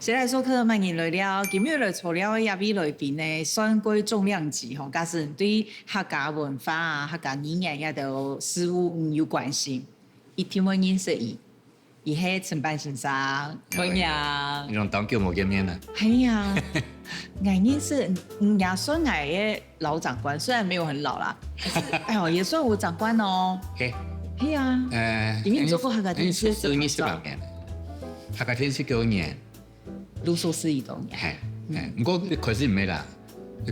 先来说课，万年来了，今日来除了亚美来宾呢，选过重量级吼，假使对客家文化啊、客家语言也都事物有关心，一听我认识伊是承办先生，我呀，你用当叫冇见面啦。系呀，我认识，也算我的老长官，虽然没有很老啦，哎呦，也算我长官哦。嘿，系啊，因为你做过客家电视是28年，客家电视9年。卢梭是一种系，不过可是唔係啦，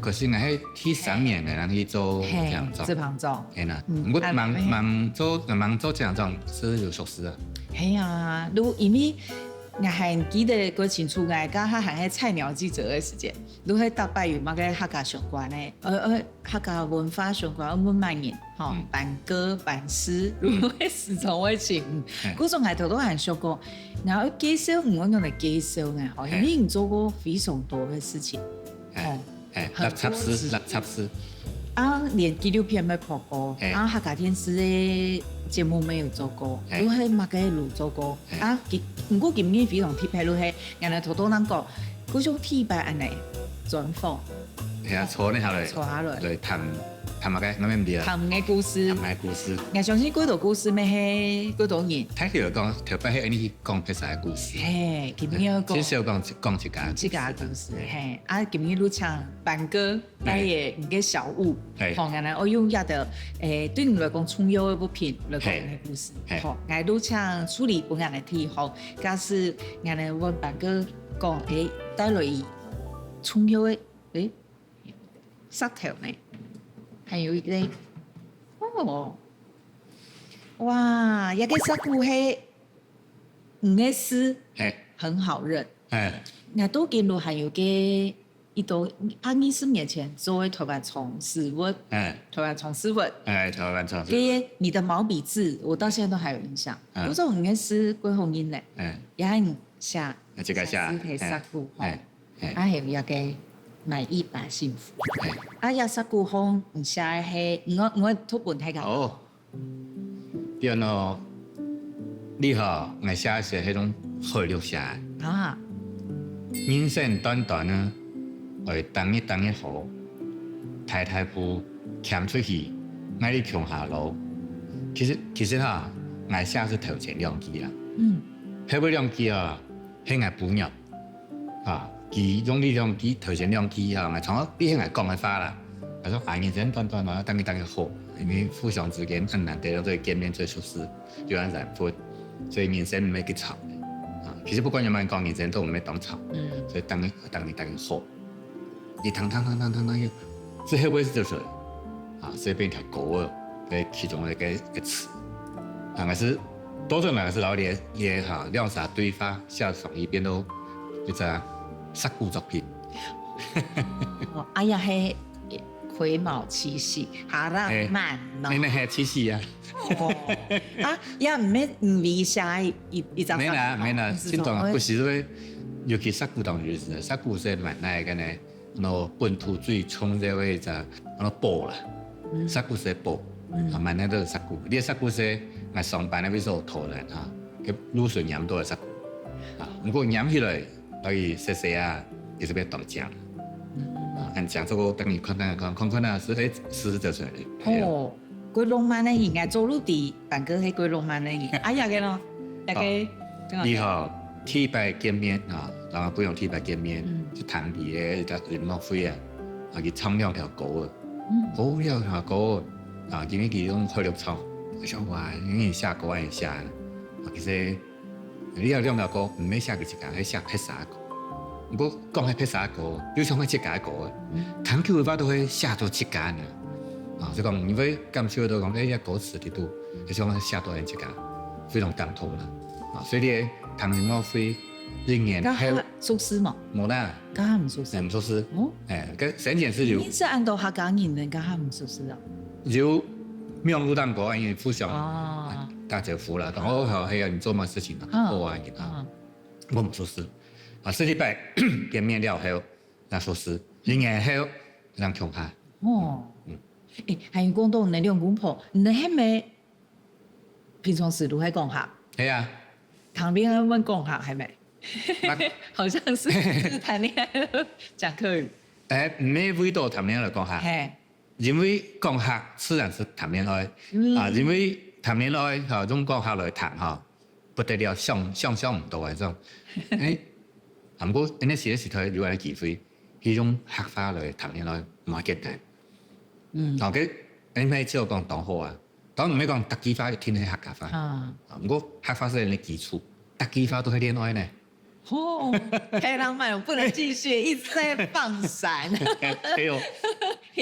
可是我係去3年嘅人去做這樣做，這旁做，係啦，不過忙做這樣做是有熟識啊。係啊，因為我還記得過清楚，我剛還係菜鳥記者嘅時間，如果大概有乜個客家相關嘅，客家文化相關，我們萬年，吼，辦歌辦詩，如果時常會請，嗰種係頭都很熟過，然後介紹我用嚟介紹嘅，好像已經做過非常多嘅事情，立插詩。啊，連紀錄片沒拍過，啊，客家電視嘅節目沒有做過，都係乜嘅路做過。啊，不過今年非常特別，係人哋頭多人講，嗰種特別安尼專訪。係啊，坐呢下來，來談乜嘅，咩唔知啊？談嘅故事。談嘅故事。我相信嗰度故事咩係嗰度人。睇佢講，特別係你講其實嘅故事。係，今年要講。至少講自家。自家故事，係。啊，今年都唱扮歌，但係唔嘅小物。係。好，人哋我用一個對你來講重要嘅物品來講嘅故事。好，我都唱處理本人嘅題好，假使人哋我扮歌講帶來重要嘅石頭呢，還有一個哇，一個石鼓係唔嘅詩，很好認。我都見到還有個一道20年前做的台灣蟲絲襪，台灣蟲絲襪，台灣蟲絲襪。你的毛筆字，我到現在都還有印象。嗰種唔嘅詩歸紅音咧，也係寫係石鼓，啊係有一個。買一把幸福。啊，有十句風唔寫係我讀本睇㗎。哦，對咯，你好，我寫是迄種河流寫。啊。人生短短呢，為當一好，太太步潛出去，愛你窮下路。其實哈，我寫是頭前兩句啦。後尾兩句啊，係我補入啊。佢用呢兩句頭前兩句啊，我從啲係講嘅話啦。我說人生短短嘛，當一好，因為互相之間很難得到見面最舒適，有人緣分，所以人生唔係幾長啊。其實不管有冇人講人生都唔係當長，所以當一好，你談，最後尾就是啊，隨便條狗啊，係其中一個詞，啊，我是多數人是老臉也哈，撩啥對方下爽一邊都就係。石鼓作品，哎呀，係癸卯七夕，下浪漫咯。你係七夕啊？啊，也唔為下一張。沒啦，這種不是說，尤其石鼓當日子，石鼓是蠻那個呢，那本土最衝這位就那寶啦，石鼓是寶，啊蠻那都石鼓，你石鼓是我上班那邊做頭人哈，佢滷水飲多係石鼓，啊，不過飲起來。所以細啊，也是比較當講，很講這個等你看啊，是就出來的。哦，鬼浪漫的人啊，做陸地扮個係鬼浪漫的人，哎呀個咯，大概。你好，體拜見面啊，然後不用體拜見面，就談啲嘅就林莫非啊，啊佢唱兩條歌啊，好兩條歌啊，因為佢用河流唱，我想話因為下歌還下，啊其實。你有兩條歌唔係寫佢自家，係寫拍啥歌。不過講係拍啥歌，有時候係自家歌嘅。彈曲嘅話都係寫到自家嘅。啊，就講因為咁少都講一歌詞啲都，有時候係寫到人自家，非常感動啦。啊，所以你彈林莫非一年係蘇詩嘛？冇啦，家下唔蘇詩。唔蘇詩。哦。誒，成件事就。你是按到客家人嘅家下唔蘇詩啊？就苗路當歌，因為互相。大家服了，然後還有你做乜事情啊？我我唔說事，啊，這禮拜見面了後，那說事，一年後讓窮下。哦，還有講到你兩公婆，你係咪平常時都喺講客？係啊，旁邊喺問講客係咪？好像是谈恋爱了讲客语。唔係為到談戀愛來講下，因為講客自然是談戀愛，因為談戀愛嚇用講客來談嚇，不得了想唔到嗰種。不過呢時佢有個機會，佢用客話來談戀愛唔係簡單。OK，你咪只有講當好啊，當唔係講特技話，聽係客家話。不過客話是你基礎，特技話都係戀愛呢。哦，太浪漫了，我不能繼續，一直在放閃。哎呦，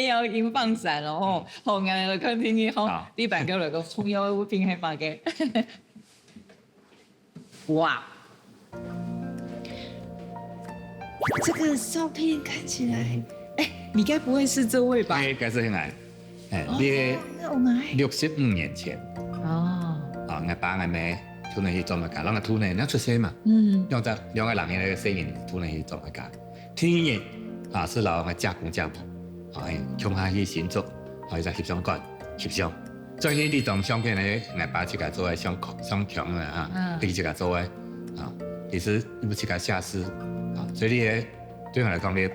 要已經放閃了哦。好，我哋來看聽聽好，呢版叫嚟個蔥油烏冰係發嘅。哇，這個照片看起來，你該不會是這位吧？應該是很矮，你65年前。哦，我爸我媽。突然去做乜嘢？啷個突然？你出世嘛？兩個人嘅聲音突然去做乜嘢？天然是老嘅家公家婆，鄉下去先做，就翕相館翕相。最近啲張相片咧，我爸自己做嘅相強啊，佢自己做嘅其實你自己下士所以你對我嚟講，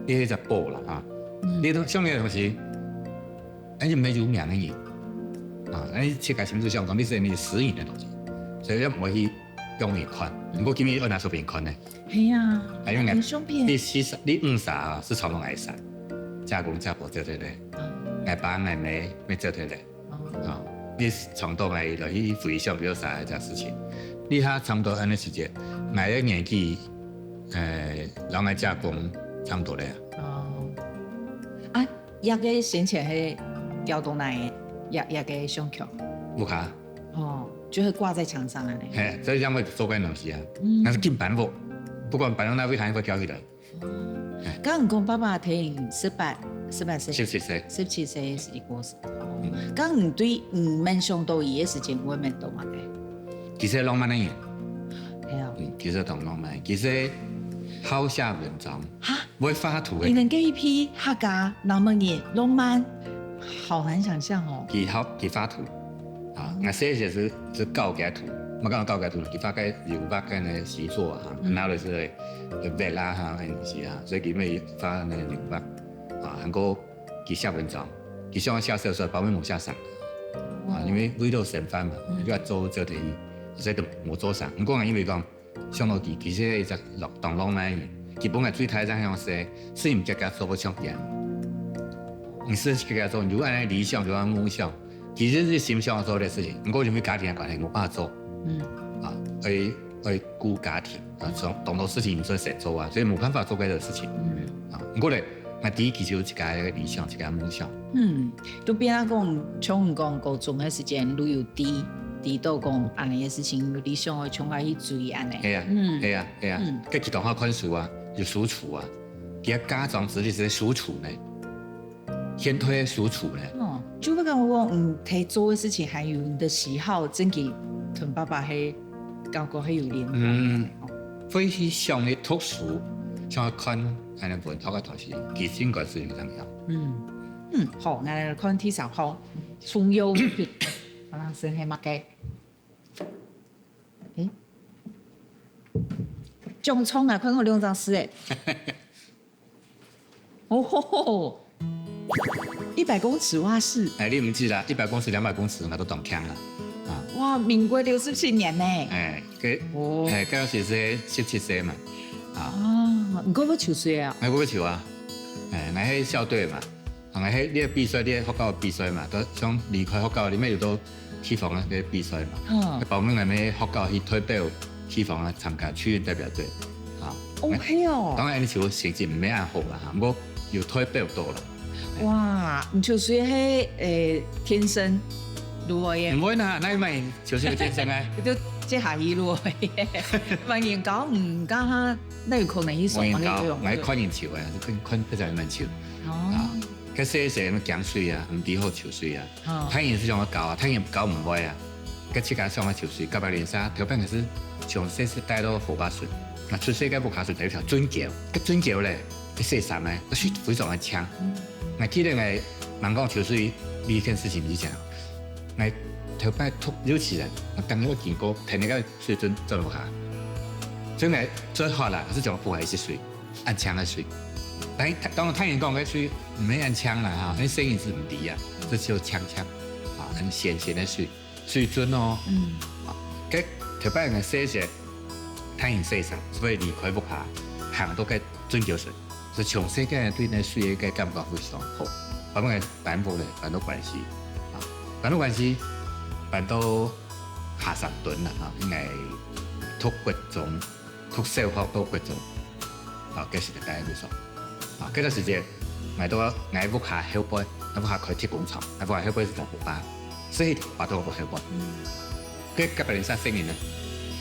你就寶啦你都相嘅東西，你唔係有名嘅人你自己心中想講，你係你私人嘅東西。所以唔可以用面看，不過今日我拿手邊看呢。係啊，你相片。你50是從龍愛山，家公家婆做對咧，我爸我妹沒做對咧。你從到來去回想比較啥一件事情，你下差唔多安尼時間，我嘅年紀，讓我家公差唔多咧。一個先前係調動來嘅，一個相強。冇卡。就會掛在牆上啊！所以因為做緊東西啊，但是金版喎，不過版那位還會交起來。剛剛爸爸睇18歲，17歲是一個時。剛你對夢想到伊嘅時間，我們懂嘛嘅。其實浪漫嘅人，係啊，其實同浪漫，其實好寫文章，會畫圖嘅。你能給一批客家浪漫嘅浪漫，好難想象哦。佢畫圖。我寫嘅是教嘅圖，我講教嘅圖，佢發嘅油畫嘅呢習作然後就是畫啦嗰啲東西所以佢咪發呢油畫韓國佢寫文章，佢想寫小說，包尾冇寫上因為為咗成番嘛，就要做題，所以就冇做上。不過因為講想到佢其實就當浪漫嘅，佢本來最睇上向寫，是唔只個做個相片，你是個做，如果按理想就按夢想。其實是心想做的事情，不過因為家庭嘅關係冇辦法做，去顧家庭當到事情唔算實做所以冇辦法做嗰個事情，不過咧，我第一其實有自己嘅理想，自己嘅夢想。都變啊講，像講高中嘅時間，如有低到講安尼嘅事情，有理想嘅從來去追安尼。係啊，佢其他好看書有輸出佢家長自己是輸出呢，先推輸出呢。就不講我可以做嘅事情，還有你的喜好，真嘅同爸爸係感覺係有連貫。會去想你讀書，想去看安尼文學嘅東西，其實應該是咁樣。好，我哋來看第三號，蔥油餅，可能是係乜嘅？薑蔥啊，看我兩張紙哦吼！100公尺瓦斯，你唔知啦，100公尺、200公尺我都當強啦。哇，民國67年呢？嗰時是17歲嘛。唔過要抽水啊？我要抽啊，我喺校隊嘛，我喺呢個比賽，呢個學校比賽嘛，都想離開學校，你咩要到地方啊嘅比賽嘛。報名係咩學校去推表地方啊參加區域代表隊。OK 哦。當然你抽成績唔咩按好啦，不過要推表到啦。哇，唔抽水係天生如何嘅？唔會啦，那咪抽水天生啊。都即下意咯，萬年搞唔加，那有可能去上嗰啲用。我看人抽啊，看不就係問抽。佢細細咁講水啊，唔啲好抽水啊。睇人是上個搞啊，睇人搞唔會啊。佢自家上個抽水，夾埋連沙，條邊個是從細細帶到河巴水，嗱出世嘅木下水第一條樽橋，個樽橋咧，佢細散咧，個水非常嘅強。我記得我問講抽水呢件事情以前，我頭擺突有錢人，我當我見過睇你個水準做唔下，所以最好啦，是从不还是水，按枪的水。但当然，太阳讲的水唔免按枪啦哈，那声音是唔低啊，这就呛呛啊，很咸咸的水，水准哦。啊，佮特别人洗些太阳洗上，所以离开不下，行到佮准桥水，所以从世界对那水嘅感觉非常好。我们办部咧，办到关系啊，办到关系，办到下10吨啦哈，应该脱骨中，脱小学到骨中，啊，这是大概几少？啊，这段时间买到挨不下后背，挨不下开铁工厂，挨不下后背是做不大，所以把到不后背。佢隔壁人生生意呢，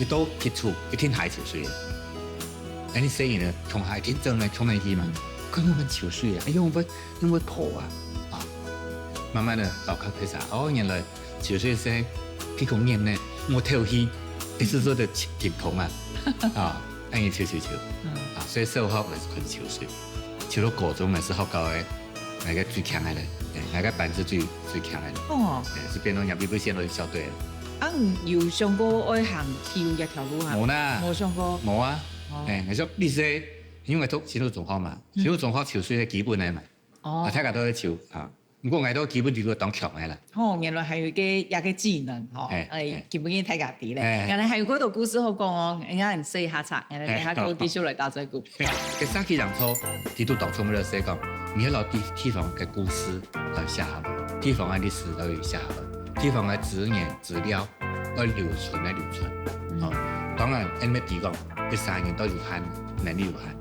佢都接觸，佢天海潮水嘅，有啲生意呢，從海天正嚟衝嚟去嘛，佢冇乜潮水啊，哎呀，我會破啊，啊，慢慢的搞開開啥，哦，原來潮水聲，佢講嘢呢，我跳去，你是說的甜筒啊，啊，等於潮，啊，所以小學咪是佢潮水，潮到高中咪是學校嘅，那個最強嘅咧，那個班是最強嘅，哦，是變到入邊先到校隊。啊，有上過愛行體育一條路啊？冇啦，冇上過。冇啊，你說呢些因為都前途仲好嘛，前途仲好潮水係基本嘅嘛，啊，大家都係潮啊，不過我都基本就當強嘅啦。哦，原來係有個技能，基本嘅睇家啲咧。原來係有嗰度故事好講哦，人家人寫下冊，人哋下個啲出嚟打嘴鼓。佢三期當初，啲都當初咪就寫講，你要攞地方嘅故事來寫下來，地方嘅歷史都要寫下來。地方嘅資源資料要留存。哦，當然 MD 講，啲3年都有限，能力有限，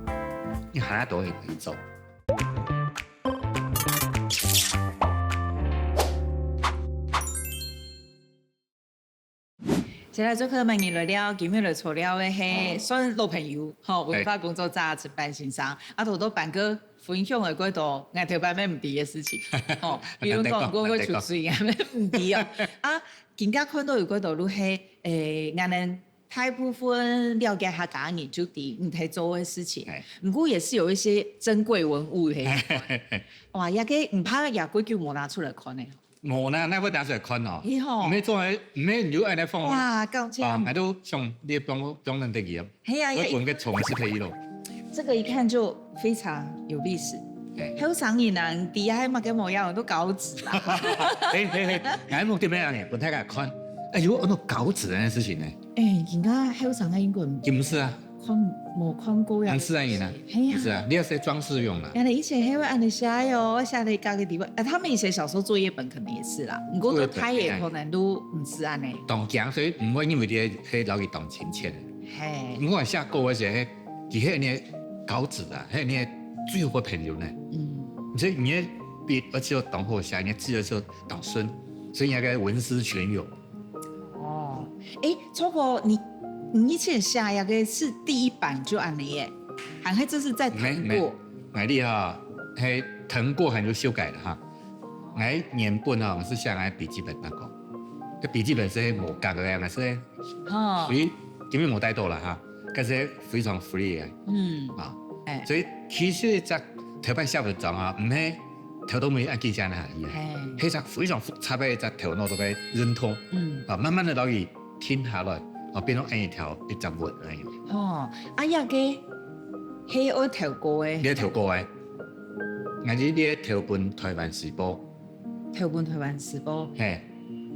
你下一度係可以做。現在做客問你來了，今日來錯了嘅係算老朋友，文化工作者陳班先生，啊，好多辦個分享嘅嗰度，我頭擺咩唔啲嘅事情，比如講嗰個潮水咁樣唔啲哦，啊，更加看到有嗰度都係我哋大部分了解下家研究啲唔睇做嘅事情，不過也是有一些珍貴文物嘅，哇，也個唔怕也鬼叫我拿出來看呢。冇啦，那會打出嚟看哦。唔係做係唔係留喺那放。哇，夠正。啊，係都像你幫人哋嘢。係啊，一本嘅蟲是可以咯。這個一看就非常有歷史。好常人啊，底下乜嘅模樣都稿紙啦。眼目點樣嘅？本睇下看。如果按到稿紙呢件事情呢？而家好常嘅英國人。唔是啊。冇看過呀。很自然啊。係啊。你要寫裝飾用啦。人哋以前係會按你寫喲，寫嚟教個地方。他們以前小時候作業本可能也是啦，不過他也可能都唔是安尼。當講所以唔會因為你係攞佢當親切。係。如果寫稿嘅時候，佢係你稿紙啊，係你最好嘅朋友呢。所以你嘅筆而且要當好寫，你字就當順，所以那個文思泉湧。哦，錯過你以前寫那個是第一版就按你耶，還係這是在謄過？我哋哈係謄過，還有修改的哈。我原本哈是寫我筆記本那個，個筆記本是冇格嘅樣嘅，所以基本冇帶到啦哈，嗰是非常 free 嘅。所以其實只頭版寫文章啊，唔係頭都未按記下嚟嘅，係只非常複雜嘅只頭腦都嘅認同。慢慢的攞佢聽下來。變到一條文而已。呀個係我調過嘅。你調過嘅？我哋呢調本台灣時報。調本台灣時報。係。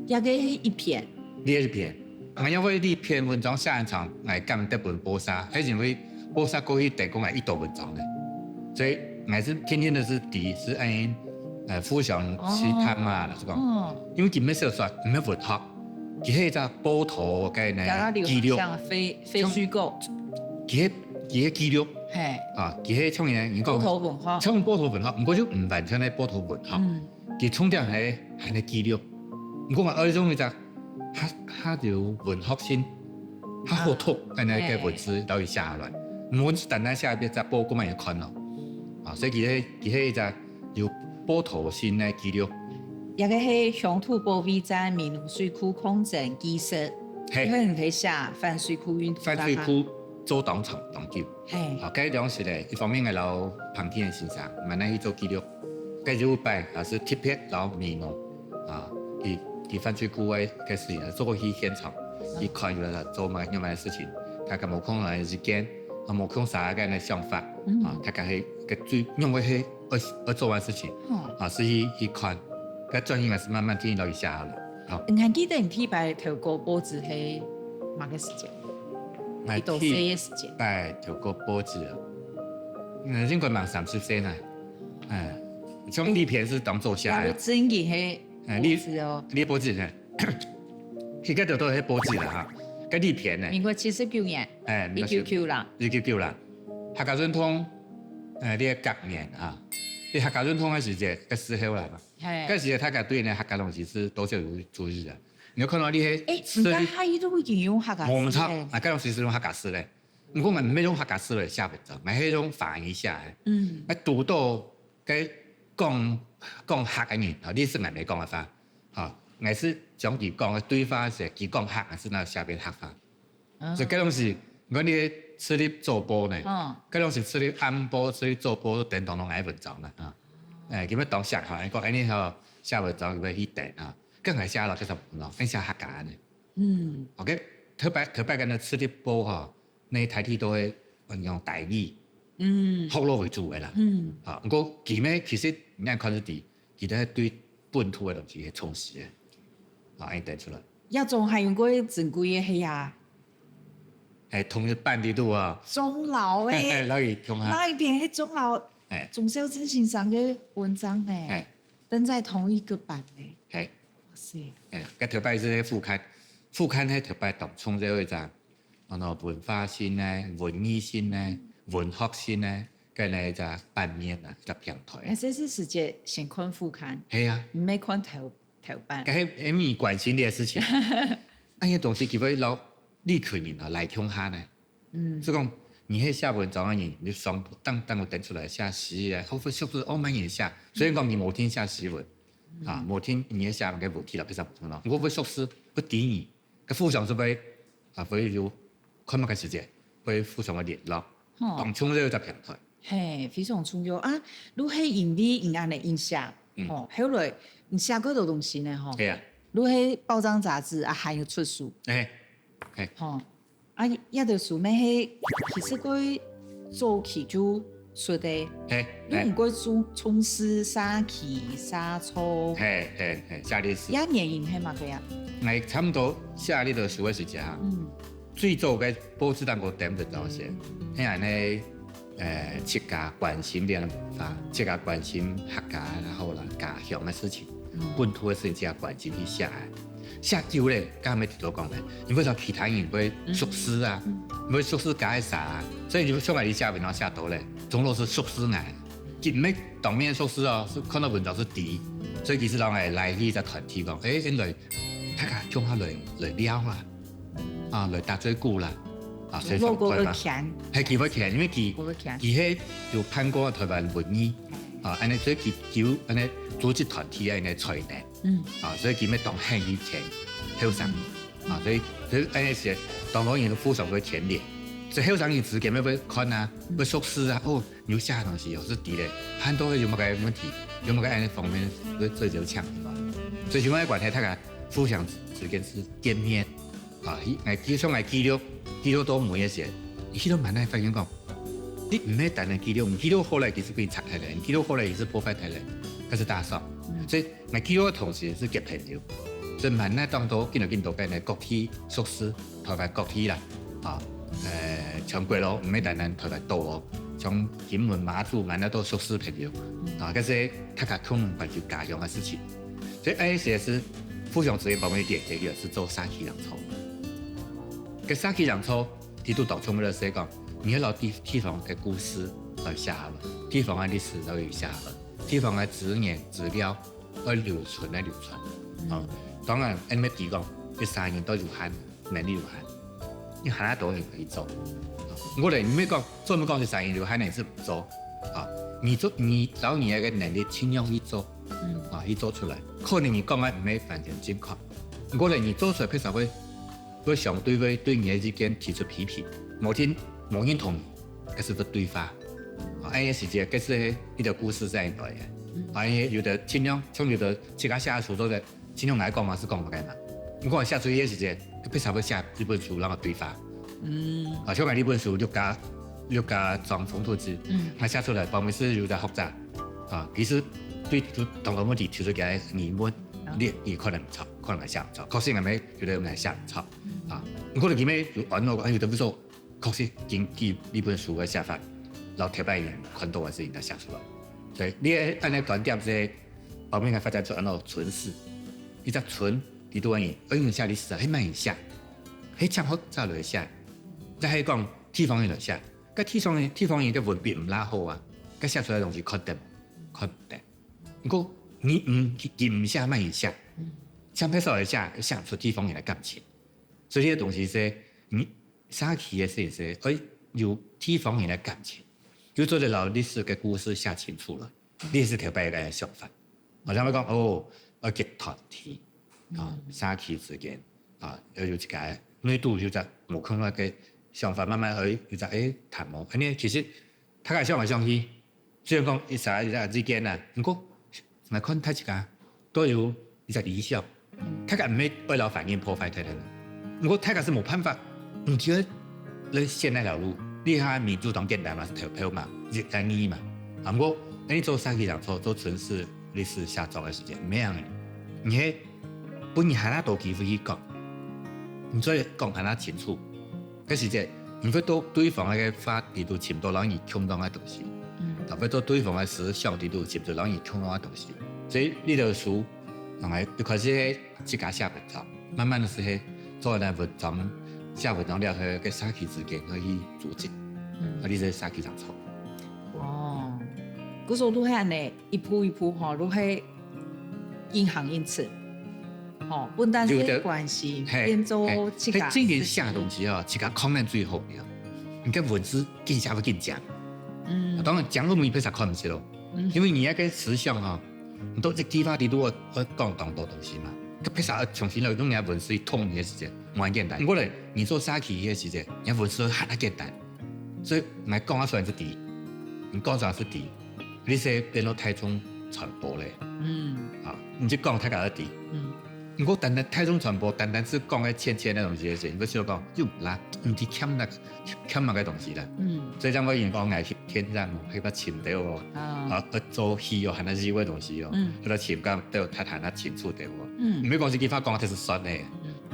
呀個一篇。呢一篇，我因為呢篇文章寫一場，我撳得本報社，係因為報社過去提供係一道文章嘅，所以我是天天都是是按互相去探嘛，是講。因為佢咩小說，唔係文學。佢係一隻報圖嘅呢記錄，非虛構。佢係記錄，佢係創嘢，報圖文化，創報圖文化，唔過就唔完全係報圖文化，佢重點係你記錄。唔過我呢種就它有文學性，它好讀嘅呢個文字都要寫下來，唔好單單寫一隻報咁樣去看咯。所以佢係一隻有報圖性嘅記錄。也個係鄉土保衛戰、閩南水庫抗戰記實，佢可以寫反水庫運動。反水庫做當場當救。係，兩時咧，一方面係老彭天先生，慢慢去做記錄，繼續擺還是特別老閩南佢反水庫嘅事情，做過去現場，佢看咗做乜嘢事情，大家无可能的时间，无可能啥个的想法，大家去最用为去做完事情，是去看，个转型也是慢慢听到一下了。你还记得你第一摆透过报纸是哪个时间？第多少的时间？摆透过报纸，应该满30岁呢。从立片是当做下来。真嘅係報紙哦。你報紙呢？而家就都係報紙啦嚇。個立片呢？民國79年。199啦。199啦。客家傳統呢個隔年啊，你客家傳統嘅時節個時候啦嘛。係。嗰時大家對呢客家東西是多少有注意啊？你有看到你係？唔該，係都已經用客家詩。冇錯，嗰陣時是用客家詩咧。唔過我唔係用客家詩嚟寫文章，係迄種反一下嘅。讀到個講客嘅人，你是人嚟講嘅法，我是將佢講嘅對話是佢講客，還是那下邊客法。所以嗰種是我哋出嚟做報呢，嗰種是出嚟按報出嚟做報，等同愛文章啦。佢要當寫嚇，講安尼吼寫文章佢要去訂啊，更係寫落嗰十分咯，更寫客家呢。OK， 特別嗰啲出嚟報吼，你睇睇都係用台語。福佬為主嘅啦，不過其實你看得啲，佢哋對本土嘅東西係充實嘅，安得出來。一種係用嗰正規嘅戲啊，係同一班啲都啊。鐘樓嘅，那一篇係鐘樓，鍾小正先生嘅文章誒，登在同一個版嘅。係，哇塞！個特別是副刊係特別當衝咗一張，文化線咧、文藝線咧。文學線咧，跟住就版面啊，就平台。這是直接先看副刊。係啊，唔係看頭版。嗰係咪關心啲事情？那些東西佢會攞立刻人啊來聽下呢。所以講，你係寫文章嘅人，你雙當我等出來寫詩啊，好多是不是歐美人寫？所以講你冇聽寫詩文，冇聽你寫嘅冇聽啦，其實唔同咯。我會熟詩，不敵你，個互相是會會有看乜嘅時間，會互相嘅聯絡。當衝咗就平台，係非常重要啊！如係因為因安尼影響，後來你寫嗰度東西呢，係啊，如係報章雜誌啊，還有出書，係，一條書呢係其實佢早期就出嘅，你唔該從事沙期沙草，係寫歷史，一年係嘛佢啊？我差唔多寫呢條書嘅時間。最早嘅報紙當個點就咁寫，因為呢切家關心啲人文化，切家關心客家，然後啦家鄉嘅事情，本土嘅事情，切家關心去寫。寫久咧，剛才提到講咧，因為就其他人會熟詩啊，會熟詩解啥，所以就上來你寫文章寫到咧，總都是熟詩眼，佢唔係當面熟詩哦，是看到文章是第一，所以其實人係來呢隻團體講，原來大家將下來了啊。來打最久啦，所以上台嘛，係佢會強，因為佢係有判過台灣文藝，安尼所以佢安尼組織團體安尼才能，所以佢咪當漢語前後生，所以安尼是當講人互相會牽連，所以後生人之間咪會看啊，會熟識啊，有寫東西又是啲咧，很多有乜個問題，有乜個安尼方面會最有強嘛，所以像我關係，大家互相之間是見面。基督都每一時，基督慢慢發現講，你唔係單單基督後來其實可以拆開來，基督後來也是破壞開來，嗰是大嫂。所以基督嘅同時是結朋友，所以慢慢當到見到嘅國體熟識，台灣國體啦，像貴佬唔係單單台灣島哦，像金門馬祖慢慢都熟識朋友，嗰是大家討論關於家鄉嘅事情，所以嗰時是互相之間方面點嘅，也是做沙溪人潮。個沙溪人潮，佢都當初我哋寫講，你要攞地方嘅故事來寫下來，地方嘅歷史來寫下來，地方嘅資料要留存。當然，你咪提講，啲3年都有限，能力有限，你下一度係可以做。我哋唔係講，專門講係3年有限，你是唔做你老年嘅能力盡量去做，去做出來。可能你講嘅唔係完全正確，我哋你做出來譬如會相對會對你之間提出批評，冇認同，嗰是個對話。嗰時節，嗰是一條故事在內嘅。有的盡量，像有的其他寫書都係盡量來講嘛，是講乜嘅嘛。我講寫出一時節，譬如會寫一本書，然後對話，啊，像我呢本书六家装风土字，我写出来，包括是有点复杂，啊，其实对同个问题提出来疑问，你可能唔错，可能系写唔错，确实係咪覺得我係寫唔錯啊？我哋見咩揾我有得說，確實根據呢本書嘅寫法，老貼牌人看到嘅事情就寫出來，所以你按呢觀點是後面嘅發展出按照存史，你只存你都可以寫歷史，係慢人寫，係將好早嚟寫，即係講地方人嚟寫，個地方人嘅文筆唔拉好啊，個寫出來嘅東西確定。不過你唔寫慢人寫，相對少嚟寫唔出地方人嘅感情，所以呢個東西是你寫起嘅事是可以有地方人嘅感情，就做得到歷史嘅故事寫清楚了，歷史條擺嘅想法。我想講要結團體啊，寫起之間啊，要有一個每度有隻無可能嘅想法，慢慢去有隻談磨。安尼其實大家想來想去。雖然講一隻之間啊，不過我看大家都有一隻理想，大家唔係為了反應破壞佢哋。不過大家是冇辦法，唔記得你選那條路，你睇民主黨簡單嘛，是投票嘛，是單一嘛。不過你做三期講做城市歷史寫作嘅時間，唔一樣嘅。你係本人係哪多機會去講，唔所以講係哪清楚。嗰時節，唔會到對方嘅法律度潛到讓你衝動嘅東西。特別做對方嘅思想地度，接住讓人衝動嘅東西，所以呢條書同埋一開始自家寫文章，慢慢是去做呢文章，寫文章了後，嘅三期之間可以組織，啊，呢個三期上錯。哦，嗰時候都係呢，一步一步嗬，都係因行因此，哦，不單是關係，變做自家。最近寫嘅東西哦，自家看得最好嘅，你嘅文字更寫會更講。當然講到每筆實看唔起咯，因為你一個思想哈，你都一地方地都講咁多東西嘛，個筆實重新嚟用你嘅文字通你嘅時間，唔係簡單。過來你做沙期嘅時間，你文字係簡單，所以唔係講出來是對，你講出來是對，你是變到太重傳播咧，啊，你就講太假對。如果單單太重傳播，單單是講嘅淺淺嘅東西嘅時候，你不需要講又唔啦，唔知欠乜嘅東西啦。所以講我以前講藝術天然係不淺掉喎，啊，做戲哦，係那啲嘅東西哦，佢個情感都要太談得清楚掉喎。唔好講是地方講，係是酸嘅。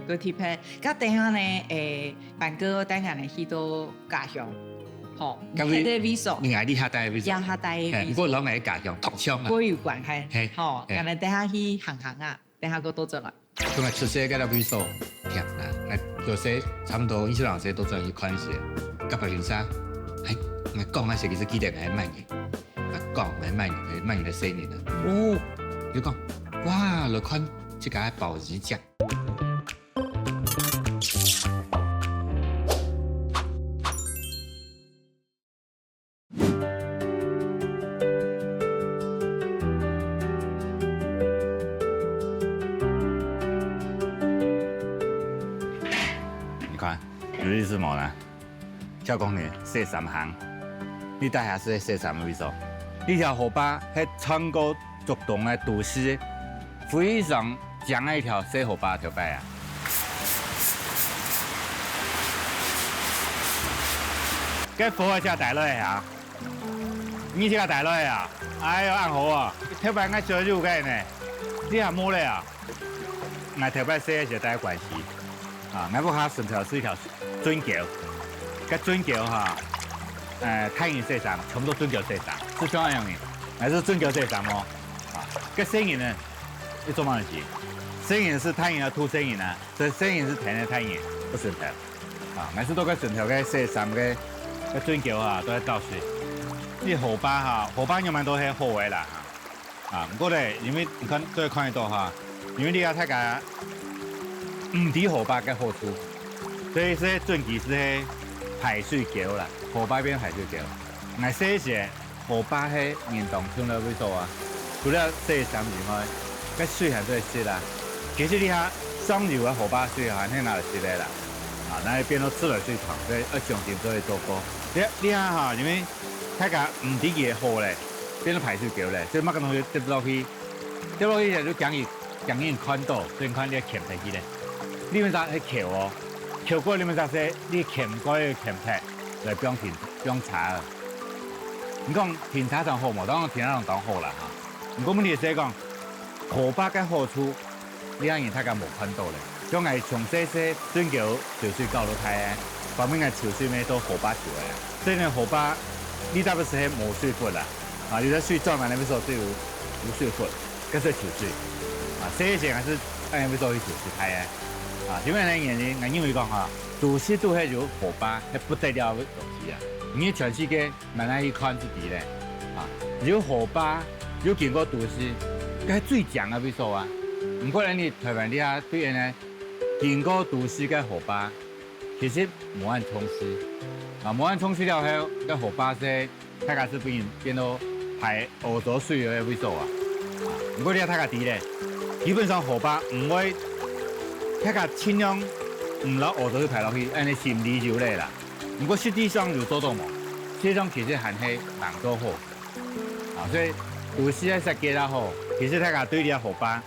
個貼片，咁等下呢，辦個等下呢去到家鄉，好，你嘅 visa，你嗌你下帶 visa，下帶 visa，不過老嗌家鄉同鄉啊，國有關係，好，咁你等下去行啊。等下個多咗啦。咁啊，出世嗰啲猥瑣甜啦，有些差唔多20兩歲都做一款式，夾白領衫，我講嗰時其實記得係慢嘢，我講係慢嘢嘅聲音啦。哦，你講，哇，你看這個保時捷。有意思冇啦？小公園13行，你帶下是13位數。呢條河壩係穿過竹東嘅都市，非常長嘅一條小河壩條擺啊！cái phố ở Đại Lôi hả? Như thế Đại Lôi à? Ai ăn hổ à? Theo bạn ngay chơi du cái này, đi hàm mua đây à? Ngay theo bạn xe sẽ帶關係。啊，我不下順條是一條準橋，個準橋哈，太陽西山，全部都準橋西山，是這樣的，還是準橋西山麼？啊，個聲音呢，你做乜嘢？聲音是太陽的土聲音呢，所以聲音是天的太陽，不順條。啊，還是都個順條個西山個準橋哈，都係倒水。啲河壩哈，河壩有蠻多係好嘅啦，啊，不過咧，因為你看都看得到哈，因為你要睇個。唔止河壩嘅好處，所以說準橋是排水橋啦，河壩變排水橋。我寫些河壩係嚴重衝落去做啊，除了這三之外，個水係最濕啦。其實你睇上游嘅河壩水係喺哪度濕嘅啦？啊，那變到自來水廠，所以要重新再做過。你睇嚇，因為睇下唔止嘅河咧，變到排水橋咧，所以乜個東西跌落去就講伊寬度，所以寬啲鉗喺去咧。呢邊搭係橋哦，口过你们咋说？你欠过的欠债，就不用查了。你讲停车场好无？当然停车场当好啦哈。不过问题是讲，河坝嘅好处，你肯定大家无看到咧。像係從細轉橋潮水教到睇嘅，旁邊嘅潮水咩都河坝潮嘅。所以呢河坝，你特別是喺冇水闊啦，啊，你啲水裝滿那邊時候都有水闊，跟住潮水，啊，細一些還是按那邊時候去潮水睇嘅。啊，因為呢原因，因為講哈，都市都係有河坝，係不得了嘅東西啊！你全世界慢慢去看自己咧，啊，有河坝，有經過都市，係最強嘅比數啊！唔可能你台灣啲啊對人咧，經過都市嘅河坝，其實無按沖洗，啊，無按沖洗了後，個河坝是大概是變到排歐洲水嘅比數啊！啊，唔過你睇下啲咧，基本上河灘唔會。睇下盡量唔攞河道去排落去，安尼是唔理由咧啦。不過實際上就做到冇，實際上其實還係難做好。啊，所以都市嘅設計得好，其實睇下對你嘅河濱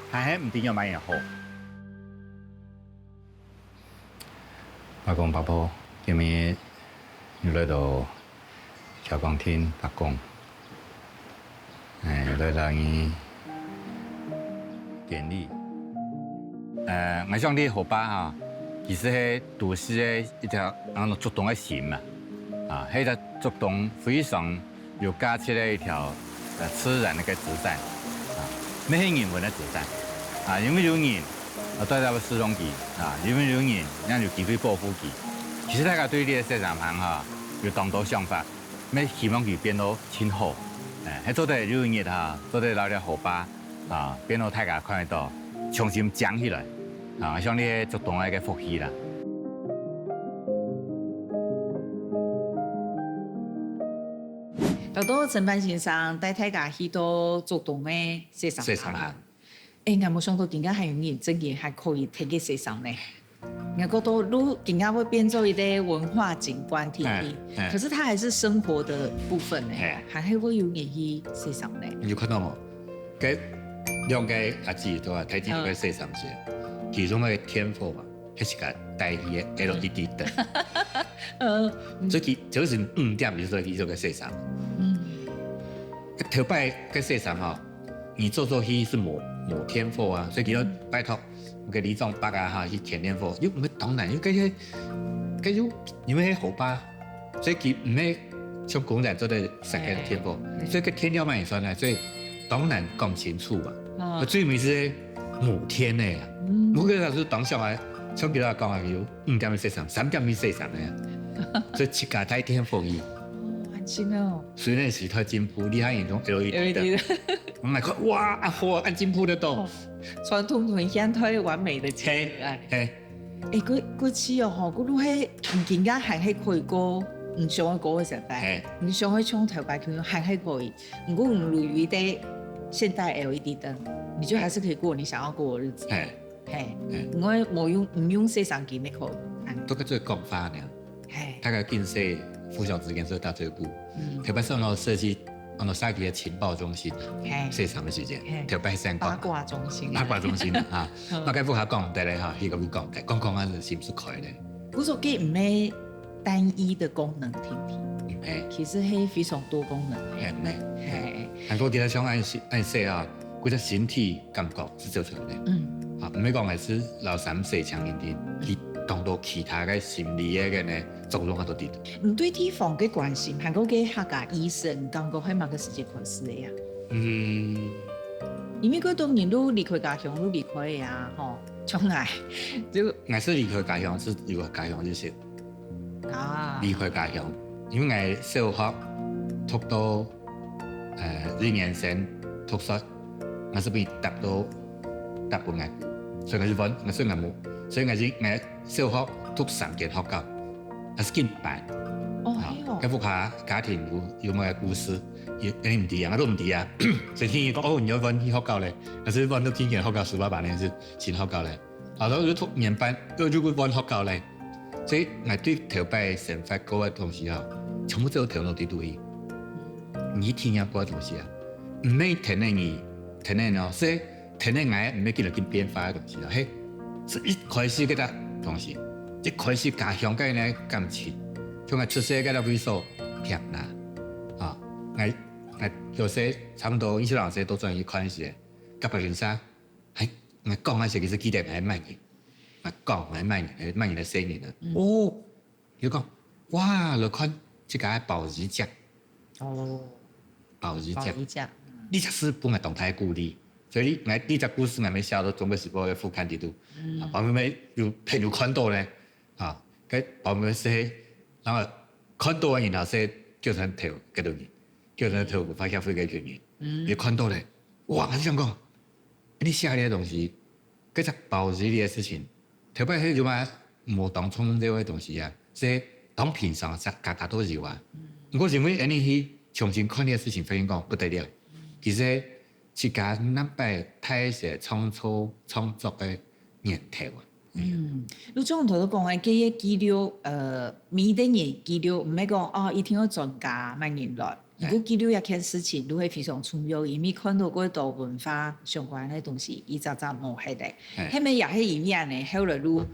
還係唔定要買嘢好。我講爸爸，今日要來到小港廳打工，來到伊典禮。我想啲河壩哈，其實係都市嘅一條竹動嘅線嘛，啊，係一條竹動非常有價值嘅一條自然嘅個資產，啊，唔係人為嘅資產，啊，因為有人對它使用佢，啊，因為有人讓有機會保護佢。其實大家對呢個市場行哈有當多想法，咩希望佢變到更好，係做得有熱哈，做得攞啲河壩啊，變到大家看得到，重新漲起來。啊，像你竹動嘅福氣啦。多多陳班先生帶大家去到竹動嘅市場啦。我冇想到點解係有人真嘅係可以睇嘅市場呢？我覺得路點解會變做一個文化景觀體系，可是它還是生活的部分呢，還係會有人去市場呢。你有看到冇？佢兩個阿姊都話睇住個市場先。其中嘅天賦嘛，係是個帶起 LED 燈。所以就是5點就去做個市場。頭擺個市場哈，你做去是冇天賦啊，所以佢要拜託個李總伯啊哈去填天賦，又唔係當然，因為因為係河壩，所以佢唔係像工人做的實嘅天賦，所以個天料嘛也算啦，所以當然講清楚嘛。最尾是冇天嘅。我嗰陣時當上來，像佢哋講話有5點去市場，3點去市場嘅，所以設計太天賦伊。很真哦。雖然時代進步，你睇用種 LED 燈，我咪看哇，按進步得多。傳統同現代完美的結合。嗰次哦，嗬，嗰度係唔見家係可以過唔上去嗰個時代，唔上去衝頭擺佢係可以，唔過唔如於啲現代 LED 燈，你就還是可以過你想要過的日子。我唔用攝像機咪可以。都個做講法呢，大概建設附小之間做到最步，特別是我設計我設計嘅情報中心，市場嘅時間，特別係香港八卦中心。八卦中心啊，我該副下講得咧嚇，佢咁講得，講下是唔是可以咧？我說佢唔係單一的功能天體，其實係非常多功能。韓國其他想按說啊，嗰隻形體感覺是做出來的。啊，唔係講係是老三四強一點，佢當到其他嘅心理嘅呢作用喺度啲。唔對地方嘅關心，韓國嘅客家醫生感覺係某個世界開始嘅呀。因為佢當年都離開家鄉，都離開呀，嗬，從來就我是離開家鄉，是離開家鄉就是離開家鄉，因為我小學讀到2年生讀書，我是被搭半個。所以我是揾，我所以我冇，所以我小學讀3間學校，我是兼班。咁副下家庭有冇嘅故事，你唔知啊，我都唔知啊。所以聽講你要揾去學校咧，我是揾到幾間學校18年是新學校咧。後來我讀年班，又去揾學校咧。所以我對頭擺成發嗰個東西啊，全部都有頭腦啲對。你聽啊嗰個東西啊，唔係聽你哦，所以。聽你嗌唔係叫做變化嘅東西啦，係是一開始嗰啲東西，一开始家乡嘅呢感情，从我出世嘅那位数甜啦，啊，我有些差不多20岁都转去看些，甲别人说，哎，我讲那些其实记得係慢嘅，我講係慢嘅嘅聲音啊，哦，佢講，哇，你看這個鮑魚醬，哦，鮑魚醬，醬，你這是本來動態故事。所以你只故事我咪寫到中國時報嘅副刊地度，旁邊咪有看到咧，啊，佢旁邊寫，然後看到然後寫叫成頭嗰度嘢，叫成頭發協會嘅成員，你看到咧，哇！我想講，你寫嘅東西，嗰隻報紙嘅事情，特別係就話冇當衝呢位東西啊，即當平常大家都有啊，我認為你去重新看呢個事情，發現講不得了，其實。是家那擺太些創作嘅念頭啊。你總頭都講嘅幾個記錄，每個人記錄，唔係講哦，一定要專家乜人來。如果記錄一件事情，都係非常重要，因為看到嗰度文化相關嘅東西，一扎冇係的。係咪也係一樣呢？後來你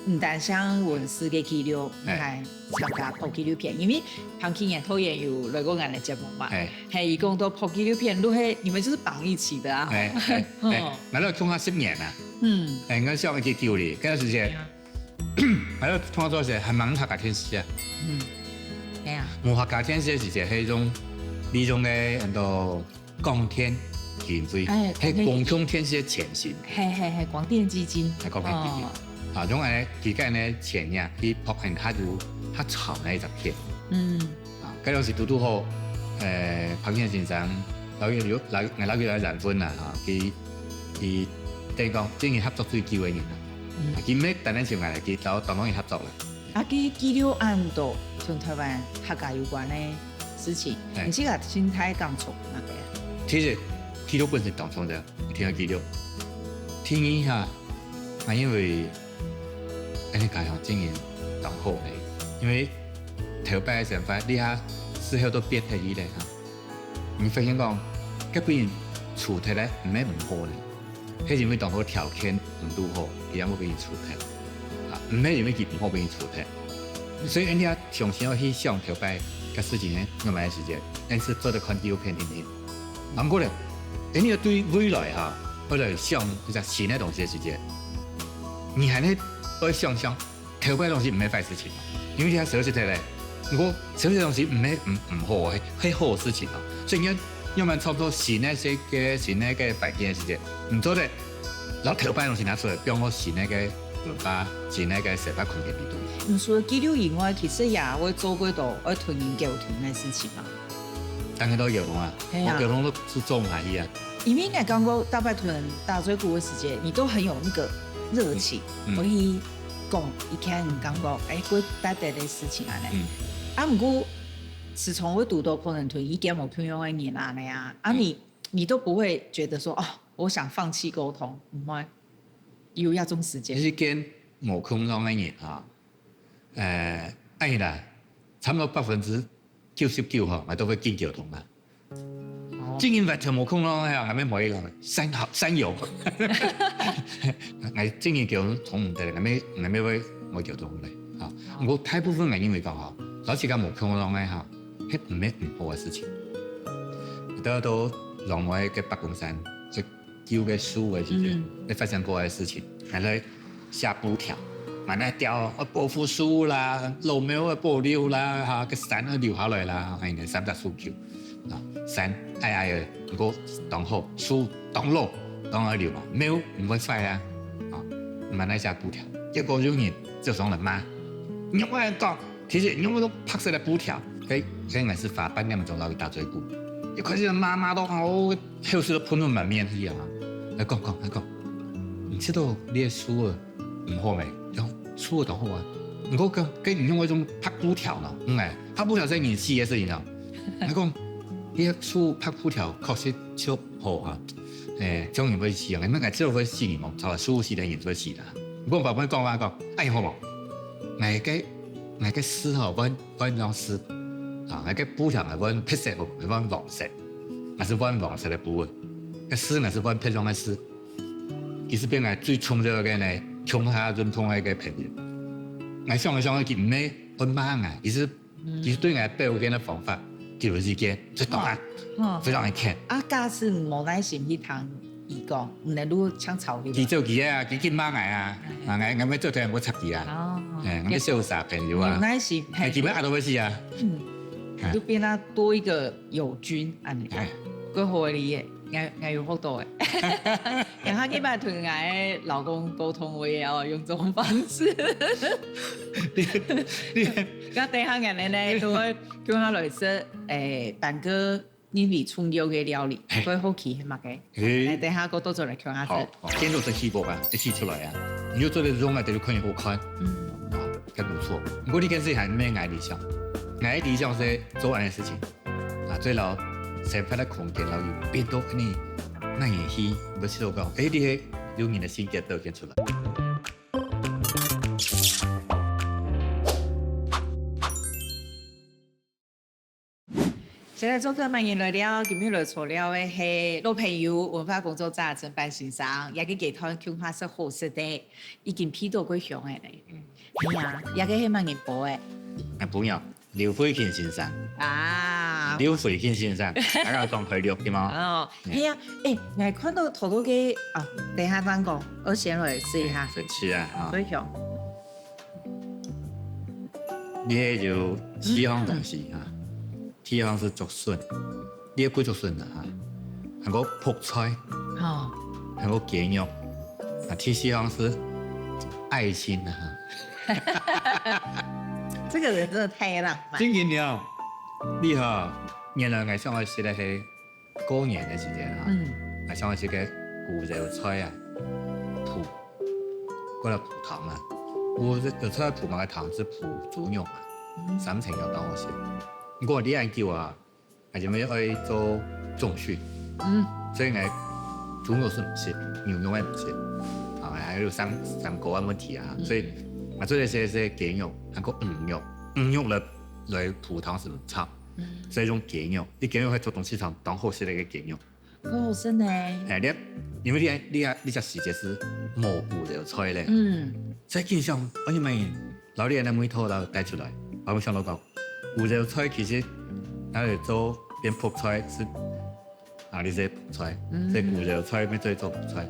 唔單像文史嘅記錄，係參加拍紀錄片，因為旁聽人討厭有來過我嘅節目嘛，係一共都拍紀錄片，都係你們就是綁一起的啊。我都創下10年啦。我上去叫你，嗰陣時間，我都創作時係蠻客家天師啊。係啊。冇客家天師是係一種呢種嘅很多光天獻輝，係共享天師嘅前身。係廣電基金。係廣電基金。啊，種係佢間呢前呀，佢拍片他炒那一隻片。啊，嗰陣時拄好，彭先生老月來染分啦，嚇佢等於講正係合作最久嘅人啦。佢咩等陣時間嚟，佢就當當佢合作啦。啊，佢記錄案度同台灣客家有關嘅事情，唔知個心態咁重那個。其實記錄本身當重嘅，聽下記錄，聽一下，係因為。你家鄉經營當好嘅，因為頭擺嘅想法，你下時候都變係依咧嚇。你發現講，嗰邊處體咧唔係唔好咧，係因為當好條件唔đủ好，而家冇俾佢處體。啊，唔係因為佢唔好俾佢處體。所以人家重新要去想頭擺嘅事情咧，要買時間，但是做得看紀錄片聽聽。咁過嚟，人家對未來嚇，或者想一隻新嘅東西嘅時間，你係咧。我想頭擺東西唔係壞事情，因為你睇小事體咧，我小事東西唔係唔好係好事情咯。所以要麼創作新嘅擺件嘅時間，唔做咧，攞頭擺東西拿出來，變我新嘅文化、新嘅社會空間喺度。除了記錄以外，其實也會做過到愛團研究團嘅事情嘛。當然都有啊，我溝通都是做唔下去啊。因為我講過大擺團、大嘴鼓嘅時間，你都很有那個熱情，可以講一件唔感覺佢帶來的事情啊咧。唔過，自從我讀到可能團已經冇朋友嘅年啊咧啊，你都不會覺得說哦，我想放棄溝通，唔會有一種時間。其實見冇空中嘅人嚇，啦，差唔多99%嚇，我都會見溝通啦。經驗完全冇空咯，係咪冇一個山友？我經驗溝通唔得，我咪會冇溝通嘅嚇。我大部分係因為講嚇，老時間冇空咯嘅嚇，係唔係唔好嘅事情。到另外嘅北公山，就叫嘅書嘅時間，你發生過嘅事情，係咧下布條，買嚟雕保護樹啦、老苗嘅保留啦嚇，個山都留下來啦，係嘅三隻樹橋。山矮嘅，如果當好樹當路當喺流嘛，苗唔會壞啊！唔係那下布條，一個有人就上嚟罵，你我講，其實你我都拍攝嚟布條，佢係是發半兩鐘到去打嘴鼓，一開始罵到我後勢都噴到滿面去啊！佢講，你知道你嘅樹啊唔好未？有樹當好啊！我講，佢唔用嗰種拍布條咯，拍布條係人死嘅事情啊！佢講。啲樹拍布條確實超好啊！種人會死啊，乜嘢之後會死人冇？就係樹死嘅人會死啦。我爸爸講話講，哎好冇？我嘅絲嗬，揾種絲啊，我嘅布條係揾皮色，係揾黃色，係是揾黃色嘅布啊。個絲係是揾皮種嘅絲。其實邊個最重要嘅呢？穷下认同一个朋友。我想一想，佢唔咩不忙啊，其实对我背后嘅方法，就是嘅最大非常的看。啊，假使无耐心去听伊讲，唔能愈抢吵你。佢做佢啊，佢見媽嗌啊，嗌咩做聽我插佢啊，我啲瀟灑朋友啊，有耐心，係點樣嗌到回事啊？就变他多一个友军安尼，佢好你嘅，我有好多嘅，然後佢把同我老公沟通，我也要用這種方式。咁等下人哋咧都會叫他來食辦個印尼葱油嘅料理，佢好奇係乜嘅？等下我都做嚟叫他食。先做成起步啊，一起出來啊，你要做的肉啊，就可以好看，更不錯。不過呢件事係咩愛理想？愛理想是做安嘅事情，最後成拍得空間，然後又變到你慢演戲，不是我講，你係有你的性格表現出來。現在做個慢演來了，今日來錯了嘅係老朋友文化工作者陳班先生，也個集團強化是好食的，已經批到過香嘅咧。係啊，也個係慢演播嘅。不要。劉慧卿先生啊，劉慧卿先生，大家講佢了對嗎？哦，係啊，我看到頭多嘅啊，等下翻講，我先來試一下。是啊，最香。你係就西方東西啊，西方是竹筍，你係貴竹筍啊，還有泡菜，還有雞肉，西方是愛心啊。這個人真的太浪漫。真嘅了，你好，原來我想我食的係過年嘅時間啊，我想我食嘅古肉菜啊，脯，嗰個脯糖啊，古肉菜脯嘛嘅糖是脯豬肉啊，3層有當我食。不過你研究啊，係點樣去做中訓？所以我豬肉是唔食，牛肉也唔食，還有三個嘅問題啊，所以。我做的是雞肉，還有魚肉來脯糖是唔差，所以用雞肉，你雞肉喺做東西上當好食的一個雞肉。好食呢！因為你隻時節是蘑菇的菜咧，所以經常我哋咪老啲人每套都帶出來，我會想到講，菇肉菜其實拿嚟做變泡菜是呢些泡菜，即係菇肉菜咪做泡菜，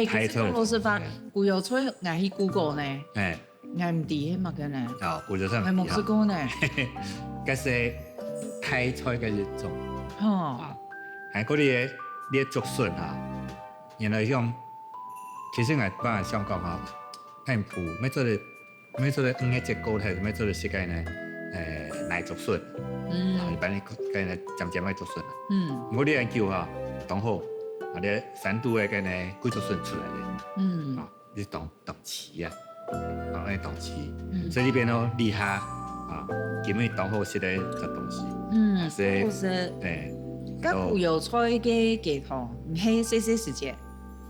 太菜。老實講，菇肉菜我去 Google 呢。我唔知係乜嘅呢？菇肉菜我冇試過呢。嗰是泰菜嘅一種。係嗰啲啲竹筍啊，原來像其實我幫人想講下，係脯咩做的五個結構係咩做的世界呢？奶竹筍，一般你嘅呢漸漸嘅竹筍。我哋研究下，當好，我哋三度嘅呢貴竹筍出來嘅。你當詞啊。當詞，所以呢邊都厲害啊！基本當好食的一個東西，好食。咁菇油菜嘅雞湯，唔係細細時節，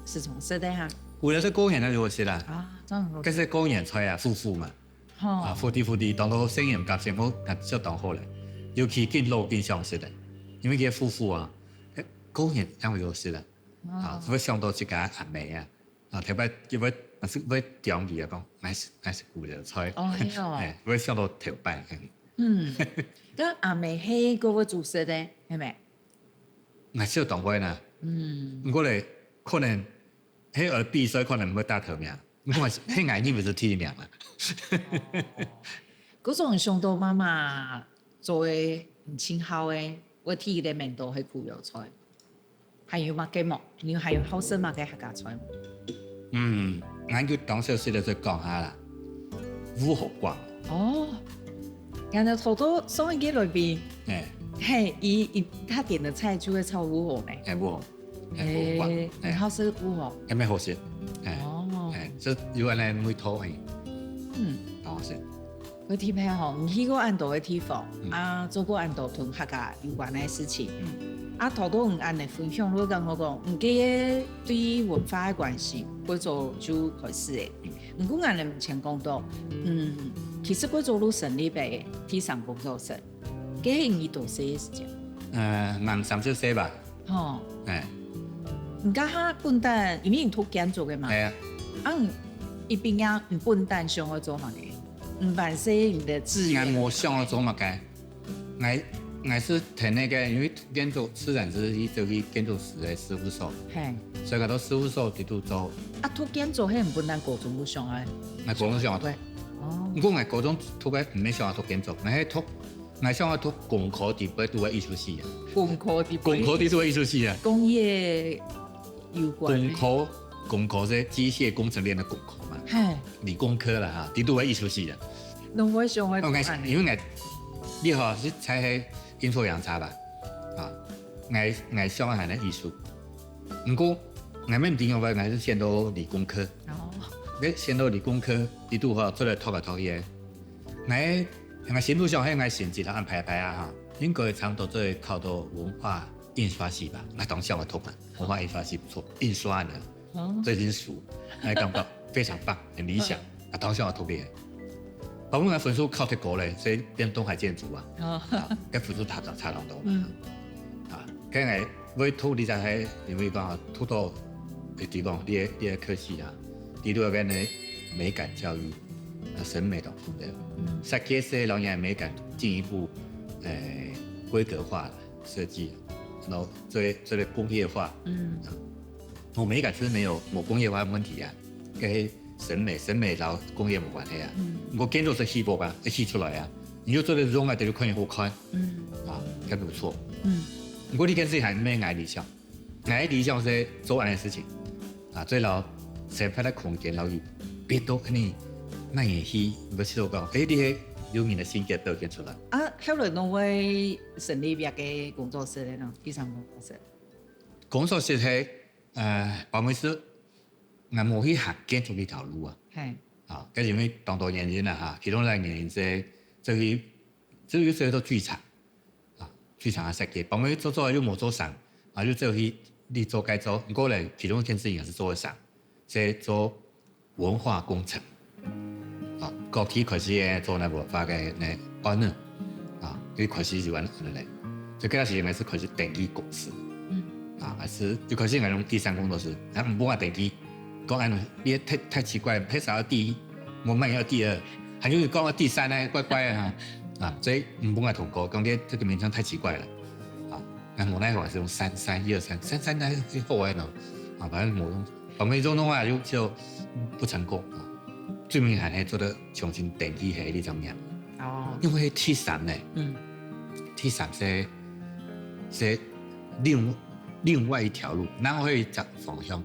是從食的哈。菇油菜過年就好食啦。真係好食。嗰啲過年菜啊，富嘛，富啲，當到生意唔夾成好，就當好咧。尤其見肉見上食嘅，因為佢富啊，過年先會好食啦。會想到自家阿妹啊，特別因為。會中意啊講，買食菇油菜，會想到頭擺。咁阿妹係嗰個主食咧，係咪？我少當過啦。我哋可能喺我比賽可能唔會打頭名，我係喺眼睛咪就第一名啦。嗰種上到媽媽做嘅唔清好嘅，我第一個名都係菇油菜，還有乜嘅冇？你還有好食乜嘅客家菜？我叫當小時就再講下啦，烏河瓜。然後好多雙人機裏邊，他點的菜就會炒烏河呢。烏河，很好食烏河。係咩好食？即係如果你每套係，好食。我睇下吼，唔去過安度嘅地方，做過安度同客家有關嘅事情。頭都唔按嚟分享，我講我講，唔記對文化嘅關係，貴州就開始嘅。唔過按嚟目前講到，其實貴州都成立嘅第三工作室，幾係你多些時間？慢30歲吧。唔家下本單，因為你讀建築嘅嘛。係啊。一边啊唔笨蛋上去做嘛嘅，唔凡是你的志愿。我想要做嘛嘅，我是填那个，因为建筑师长之一就去建筑师的事务所，嘿，所以嗰度事务所伫度做。啊，读建筑迄唔笨蛋高中不上啊。我高中想读，哦，不过我高中读嘅唔係想讀建築，我想要讀工科啲，不讀嘅藝術系啊。工科啲。工科啲讀藝術系啊。工业有关。工科是機械工程連嘅工科嘛。嘿。理工科啦嚇，啲讀嘅藝術系啊。侬會想去讀？因為你好是才係陰錯陽差吧？啊，我想係咧藝術，不過我們唔定我係先讀理工科。哦。你先讀理工科，啲度嗬出來讀嘢。我心路上係我成績啦安排啊哈，應該差唔多做考到文化印刷系吧。我當時我讀嘛，文化印刷系不錯，印刷呢最近書，我感覺非常棒，很理想。我當時我讀嘅，包括我分數考得高咧，所以變東海建築啊，跟分數差唔多嘛。啊，跟我會讀你就係因為講讀到地方啲嘅科系啊，啲都有個呢美感教育。審美的部分，設計師讓人美感進一步規格化設計，然後做工業化。我美感是沒有工業化的問題啊，跟審美然後工業冇關係啊。我建築是起步吧，一起出來啊，你就做得容啊，就看好看。啊，咁不錯。我呢件事係咩愛理想？愛理想是做完嘅事情啊，最後成塊的空間，然後別到你。那演戲，唔是我講，你係有名的性格表現出來。啊，後來侬會成立別個工作室咧，喏，第三工作室。工作室係包括是我冇去行建築呢條路啊。係。啊，跟住因為當多原因啦嚇，其中兩個原因係就有時做劇場啊，劇場嘅設計，包括做又冇做上，啊，就做去你做該做，不過咧，其中一件事情係做得上，係做文化工程。啊，國體開始嘅做那文化嘅呢案呢，啊，佢開始就玩呢嘞，最開始應該是開始電機公司，啊，還是就開始係用第三工作室，他唔講話電機，講安你太奇怪，太少第一，我們要第二，還有講話第三呢，怪怪啊，啊，所以唔講話同過，講啲這個名稱太奇怪了，啊，那我那會是用3呢最後嘅呢，啊，反正冇用，我們用的話就不成功。最明顯係做得重新電機係呢種嘢，因為T3呢，T3是另外一條路，然後可以找方向。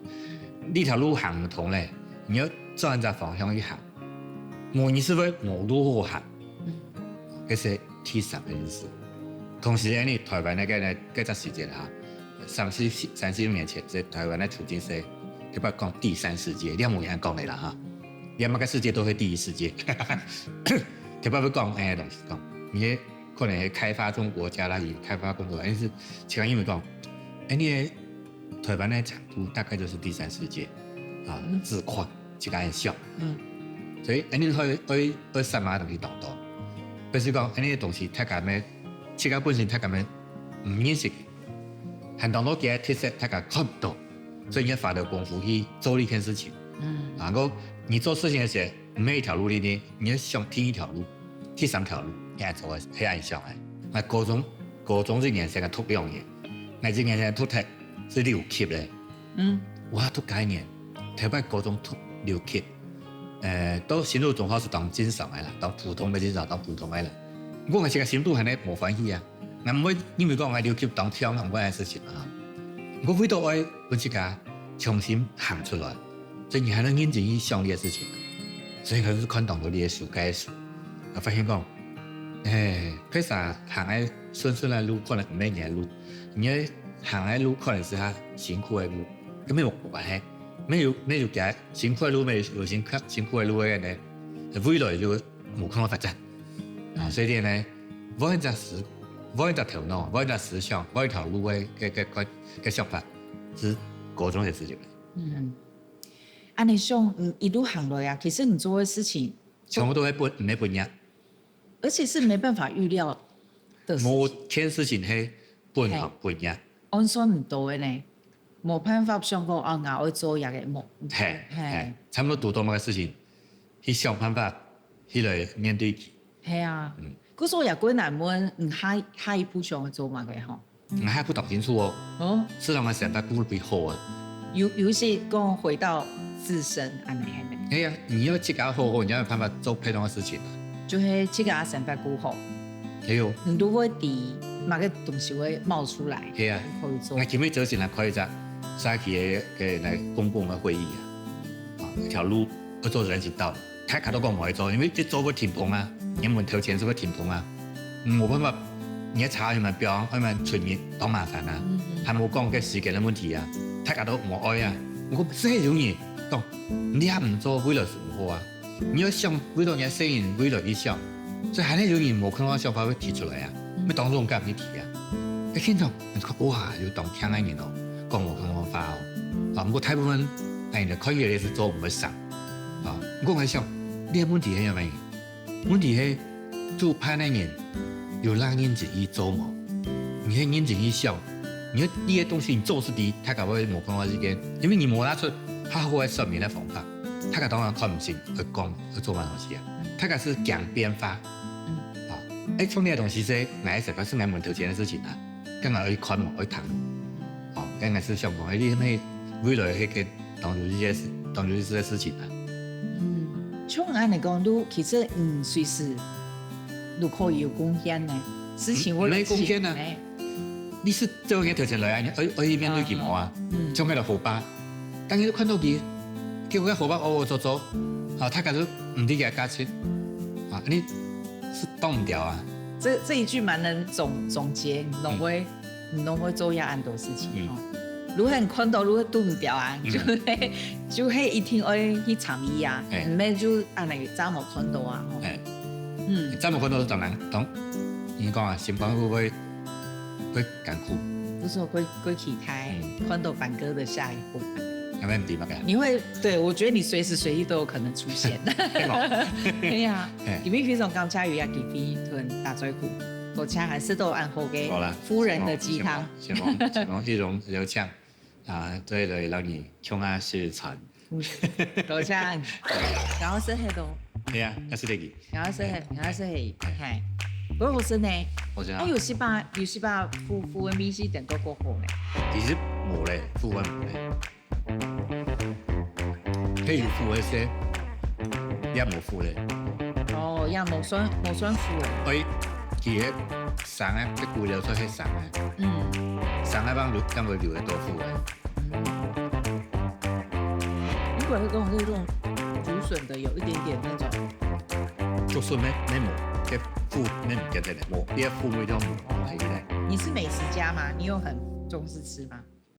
呢條路行唔同咧，你要轉隻方向去行。你是否冇路行？這是T3的意思。同時呢，台灣那個呢，嗰隻時間嚇，30年前，在台灣的處境是，佢不講第三世界，你冇人講嚟啦嚇。兩個世界都係第一世界，特別會講誒東西講，你可能係開發中國家啦，以開發工作，但是其他因為講，你台灣的長度大概就是第三世界，啊，自礦這個很小，所以你可以什麼東西當到，比如講你東西太咁樣，這個本身太咁樣唔認識，很多嘅特色太咁看唔到，所以你花的功夫去做呢件事情，然後。你做事情的時候，每一條路裏呢，你要想聽一條路，第三條路，你係做係很小嘅。高中這年成個讀2年，我這年成讀係6級咧。我讀幾年，特別高中讀6級，到新路中學是當正常嘅啦，當普通嘅正常，當普通嘅啦。我係個新路係咧冇關係啊，我唔會因為講我6級當跳唔關嘅事情啊。我會到我自己重新行出來。所以你還能認真去想呢個事情，所以佢是看到你嘅書解書，我發現講，其實行喺順嘅路可能唔係你嘅路，你行喺路可能是他辛苦嘅路，咁沒有關係，沒有嘅辛苦嘅路，沒有辛苦嘅路嘅呢，未來就冇可能發展，啊，所以呢，我一條頭腦，我一條思想，我一條路嘅想法，是高中嘅事情。按你想，一路行來啊，其實你做的事情全部都係唔係本一，而且是沒辦法預料的。冇件事情係本行本一，按算唔到嘅呢。冇辦法想講啊，我會做嘢嘅冇。係，差唔多做到某個事情，去想辦法去來面對佢。係啊，嗰時候也過難問，下一步想做乜嘅嗬？我還不懂清楚哦。哦，是讓我想法會會好啊。有些講回到自身安尼係咪？哎呀，你要自己好，你要有辦法做配套嘅事情啊。就是自己想法顧好。係喲。你都會啲某個東西會冒出來。係啊。可以做。我前面做時嚟開一隻早期嘅嚟公共嘅會議啊，一條路要做人行道，大家都講唔可以做，因為一做會停棚啊，你們投錢是會停棚啊，冇辦法，你一查佢咪標，佢咪全面當麻煩啊，係冇講嘅時間嘅問題啊，大家都唔愛啊，我講這容易講，你也唔做為了生活啊，你要想為了人家聲音，為了一想，所以係呢容易冇可能想法會提出來啊，咪當中間你提啊，你見到你講哇，要當聽嘅人哦。講我看法哦，啊，不過大部分人就可以嚟是做唔會上，啊，我喺想呢個問題係咩？問題係做派那人有讓人自己做嘛？你係認真去想，你呢啲東西你做是啲，大家會冇辦法之間，因為你冇拿出好好嘅說明嘅方法，大家當然看唔清去講去做乜東西啊，大家是講變化，啊，從呢個東西係哪一時發生喺門頭前嘅事情啊，跟住去看嘛，去談。應該是想講，你咩未來迄個當做一些事情啊。從按嚟講，都其實隨時都可以有貢獻嘅事情會沒貢獻啊！你是做嘢條件來啊，我一面對佢冇啊，將佢嚟火把，當你看到佢，叫佢火把做，啊，大家都唔知佢價錢，啊，你是擋唔掉啊。這一句蠻能總結，唔會做一樣多事情哦。如果你看到如果都唔掉啊，就係一定要去參與啊，唔係就按嚟早冇看到啊。早冇看到當然當，你講啊，心肝會艱苦。不是會期待看到板哥的下一步。有咩唔掂啊？你會對我覺得你隨時隨地都有可能出現。對呀，因為非常感謝有一幾批同大嘴虎。多謝還是都按好嘅夫人的雞湯，希望一種有醬啊，對對，讓你窮啊是傳。多謝，然後是喺度。係啊，那是呢個。然後是係，不過我真係，啊有時把富溫米是等到過後咧。其實冇咧，富溫冇咧，譬如富溫些，也冇富咧。哦，也冇算富咧。佢嘅生啊，即係料出係生啊，生啊幫咁會料得多富嘅。如果係講那種竹筍的，有一點點那種。竹筍咩冇，嘅富咩唔記得咧，冇，呢一富咩都冇係咧。你是美食家嗎？你有很重視吃嗎？